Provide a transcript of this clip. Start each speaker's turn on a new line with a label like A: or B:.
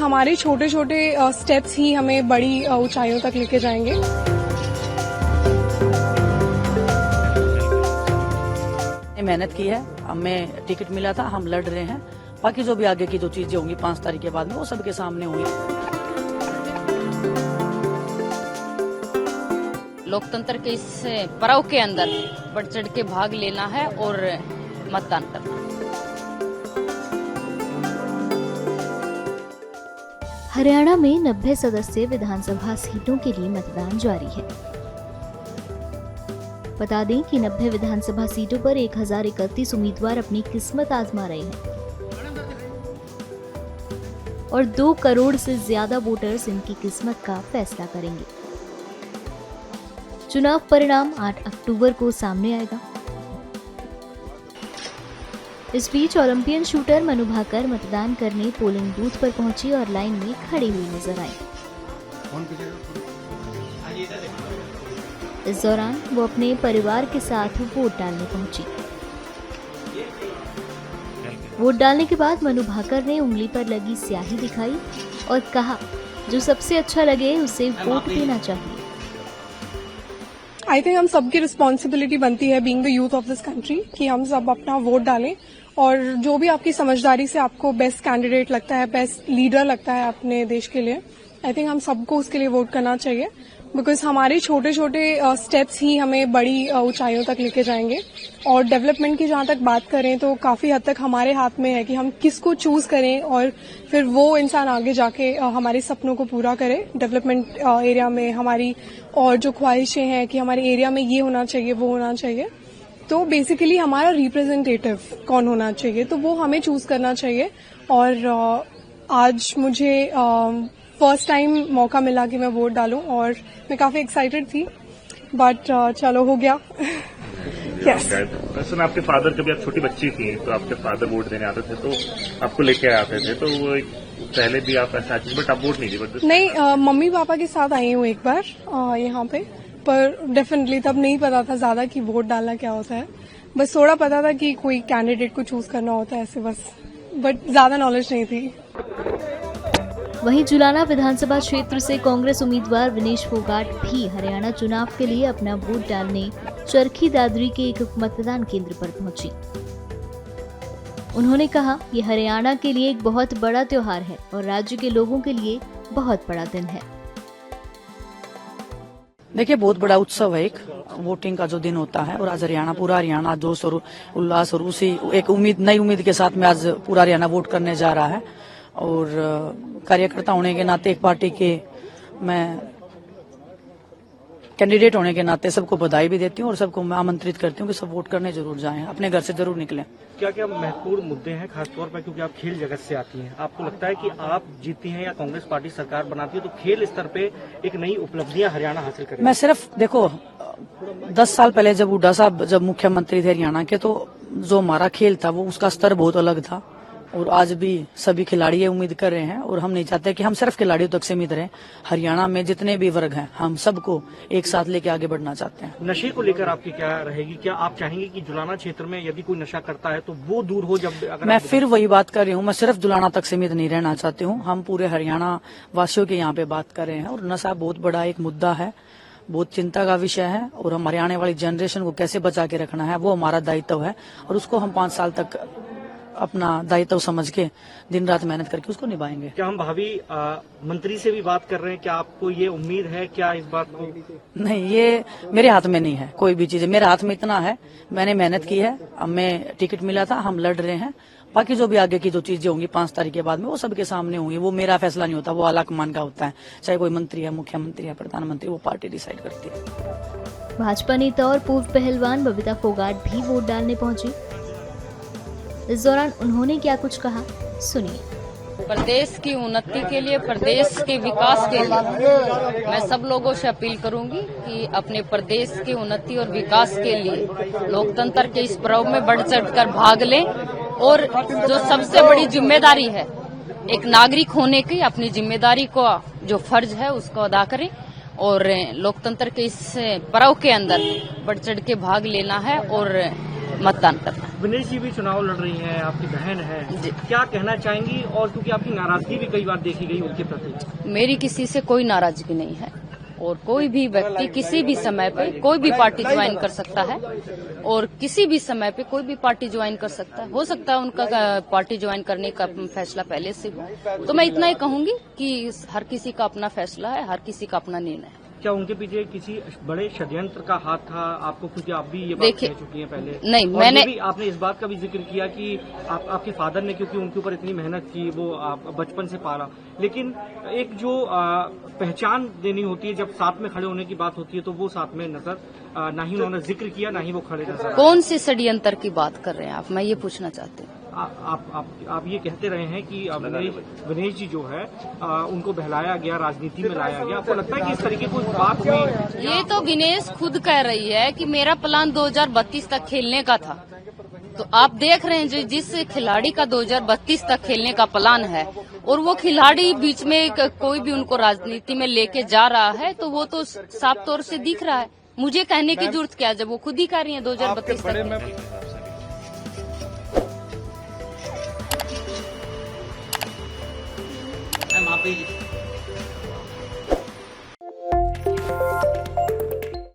A: हमारे छोटे छोटे स्टेप्स ही हमें बड़ी ऊंचाइयों तक लेके जाएंगे।
B: मेहनत की है, हमें टिकट मिला था, हम लड़ रहे हैं। बाकी जो भी आगे की जो चीजें होंगी 5 तारीख के बाद में वो सबके सामने होंगी।
C: लोकतंत्र के इस पर्व के अंदर बढ़ चढ़ के भाग लेना है और मतदान करना।
D: हरियाणा में 90 सदस्यीय विधानसभा सीटों के लिए मतदान जारी है। बता दें कि 90 विधानसभा सीटों पर 1031 उम्मीदवार अपनी किस्मत आजमा रहे हैं और 2 करोड़ से ज्यादा वोटर्स इनकी किस्मत का फैसला करेंगे। चुनाव परिणाम 8 अक्टूबर को सामने आएगा। इस बीच ओलंपियन शूटर मनु भाकर मतदान करने पोलिंग बूथ पर पहुंची और लाइन में खड़ी हुई नजर आई। इस दौरान वो अपने परिवार के साथ वोट डालने पहुंची। वोट डालने के बाद मनु भाकर ने उंगली पर लगी स्याही दिखाई और कहा, जो सबसे अच्छा लगे उसे वोट देना चाहिए।
A: आई थिंक हम सबकी रिस्पॉन्सिबिलिटी बनती है being the youth of this country कि हम सब अपना वोट डालें और जो भी आपकी समझदारी से आपको बेस्ट कैंडिडेट लगता है, बेस्ट लीडर लगता है अपने देश के लिए, आई थिंक हम सबको उसके लिए वोट करना चाहिए। बिकॉज हमारे छोटे छोटे स्टेप्स ही हमें बड़ी ऊंचाइयों तक लेके जाएंगे। और डेवलपमेंट की जहां तक बात करें तो काफी हद तक हमारे हाथ में है कि हम किसको चूज करें और फिर वो इंसान आगे जाके हमारे सपनों को पूरा करे। डेवलपमेंट एरिया में हमारी और जो ख्वाहिशें हैं कि हमारे एरिया में ये होना चाहिए, वो होना चाहिए, तो बेसिकली हमारा रिप्रेजेंटेटिव कौन होना चाहिए, तो वो हमें चूज करना चाहिए। और आज मुझे फर्स्ट टाइम मौका मिला कि मैं वोट डालूं और मैं काफी एक्साइटेड थी, बट चलो हो गया।
E: Yes. सुना आपके फादर, जब आप छोटी बच्ची थी तो आपके फादर वोट देने आते थे तो आपको लेके आते थे, तो वो पहले भी आप ऐसा, बट आप वोट नहीं दी?
A: नहीं, मम्मी पापा के साथ आई हूँ एक बार यहाँ पे, पर डेफिनेटली तब नहीं पता था ज्यादा कि वोट डालना क्या होता है। बस थोड़ा पता था कि कोई कैंडिडेट को चूज करना होता है ऐसे बस, बट ज्यादा नॉलेज नहीं थी।
D: वहीं जुलाना विधानसभा क्षेत्र से कांग्रेस उम्मीदवार विनेश फोगाट भी हरियाणा चुनाव के लिए अपना वोट डालने चरखी दादरी के एक मतदान केंद्र पर पहुंची। उन्होंने कहा, ये हरियाणा के लिए एक बहुत बड़ा त्योहार है और राज्य के लोगों के लिए बहुत बड़ा दिन है।
B: देखिए, बहुत बड़ा उत्सव है, एक वोटिंग का जो दिन होता है, और आज हरियाणा, पूरा हरियाणा जोश और उल्लास और उसी एक उम्मीद, नई उम्मीद के साथ में आज पूरा हरियाणा वोट करने जा रहा है। और कार्यकर्ता होने के नाते, एक पार्टी के मैं कैंडिडेट होने के नाते सबको बधाई भी देती हूँ और सबको मैं आमंत्रित करती हूँ कि सब वोट करने जरूर जाएं, अपने घर से जरूर निकलें।
F: क्या क्या महत्वपूर्ण मुद्दे हैं, खासतौर पर क्योंकि आप खेल जगत से आती हैं, आपको लगता है कि आप जीती हैं या कांग्रेस पार्टी सरकार बनाती है तो खेल स्तर पे एक नई उपलब्धियां हरियाणा हासिल करेगी?
B: मैं सिर्फ देखो, 10 साल पहले जब हुड्डा साहब जब मुख्यमंत्री थे हरियाणा के, तो जो हमारा खेल था वो उसका स्तर बहुत अलग था। और आज भी सभी खिलाड़ी ये उम्मीद कर रहे हैं और हम नहीं चाहते कि हम सिर्फ खिलाड़ियों तक सीमित रहें। हरियाणा में जितने भी वर्ग हैं, हम सबको एक साथ लेके आगे बढ़ना चाहते हैं।
F: नशे को लेकर आपकी क्या रहेगी? क्या आप चाहेंगे कि जुलाना क्षेत्र में यदि कोई नशा करता है तो वो दूर हो? जब अगर
B: मैं फिर वही बात कर रही हूँ, मैं सिर्फ जुलाना तक सीमित नहीं रहना चाहती हूँ। हम पूरे हरियाणा वासियों के यहाँ पे बात कर रहे हैं और नशा बहुत बड़ा एक मुद्दा है, बहुत चिंता का विषय है और हम हरियाणा वाली जनरेशन को कैसे बचा के रखना है वो हमारा दायित्व है और उसको हम 5 साल तक अपना दायित्व समझ के दिन रात मेहनत करके उसको निभाएंगे।
F: क्या हम भावी मंत्री से भी बात कर रहे हैं? क्या आपको ये उम्मीद है क्या इस बात को?
B: नहीं, ये मेरे हाथ में नहीं है कोई भी चीज। मेरे हाथ में इतना है, मैंने मेहनत की है, हमें टिकट मिला था, हम लड़ रहे हैं। बाकी जो भी आगे की जो चीजें होंगी 5 तारीख के बाद में वो सबके सामने होंगी। वो मेरा फैसला नहीं होता, वो आलाकमान का होता है। चाहे कोई मंत्री है, मुख्यमंत्री है, प्रधानमंत्री, वो पार्टी डिसाइड करती है।
D: भाजपा नेता और पूर्व पहलवान बबीता फोगाट भी वोट डालने पहुंची। इस दौरान उन्होंने क्या कुछ कहा, सुनिए।
C: प्रदेश की उन्नति के लिए, प्रदेश के विकास के लिए मैं सब लोगों से अपील करूंगी कि अपने प्रदेश की उन्नति और विकास के लिए लोकतंत्र के इस पर्व में बढ़ चढ़कर भाग लें और जो सबसे बड़ी जिम्मेदारी है एक नागरिक होने की, अपनी जिम्मेदारी को, जो फर्ज है उसको अदा करें और लोकतंत्र के इस पर्व के अंदर बढ़ चढ़ के भाग लेना है और मतदान करना है।
F: विनेश जी भी चुनाव लड़ रही हैं, आपकी बहन है,
C: जी।
F: क्या कहना चाहेंगी? और क्योंकि आपकी नाराजगी भी कई बार देखी गई उनके प्रति।
C: मेरी किसी से कोई नाराजगी नहीं है और कोई भी व्यक्ति किसी भी समय पे कोई भी पार्टी ज्वाइन कर सकता है और किसी भी समय पे कोई भी पार्टी ज्वाइन कर सकता है। हो सकता है उनका पार्टी ज्वाइन करने का फैसला पहले से हो। तो मैं इतना ही कहूंगी कि हर किसी का अपना फैसला है, हर किसी का अपना निर्णय है।
F: क्या उनके पीछे किसी बड़े षड्यंत्र का हाथ था आपको? क्योंकि आप भी ये बात
C: देखिए,
F: कह चुकी हैं पहले।
C: नहीं,
F: और
C: मैंने
F: ये भी आपने इस बात का भी जिक्र किया कि आपके फादर ने क्योंकि उनके ऊपर इतनी मेहनत की, वो आप बचपन से पाला, लेकिन एक जो पहचान देनी होती है जब साथ में खड़े होने की बात होती है तो वो साथ में नजर ना ही उन्होंने जिक्र किया, ना ही वो खड़े नजर आए।
C: कौन से षड्यंत्र की बात कर रहे हैं आप? मैं ये पूछना चाहती हूँ।
F: आप ये कहते रहे हैं कि विनेश जी जो है उनको बहलाया गया, राजनीति में लाया गया। आपको लगता है कि इस तरीके की बात हुई?
C: ये तो विनेश खुद कह रही है कि मेरा प्लान 2032 तक खेलने का था। तो आप देख रहे हैं जो जिस खिलाड़ी का 2032 तक खेलने का प्लान है और वो खिलाड़ी बीच में कोई भी उनको राजनीति में लेके जा रहा है, तो वो तो साफ तौर से दिख रहा है। मुझे कहने की जरूरत क्या है जब वो खुद ही कह रही है 2032 तक।
F: आप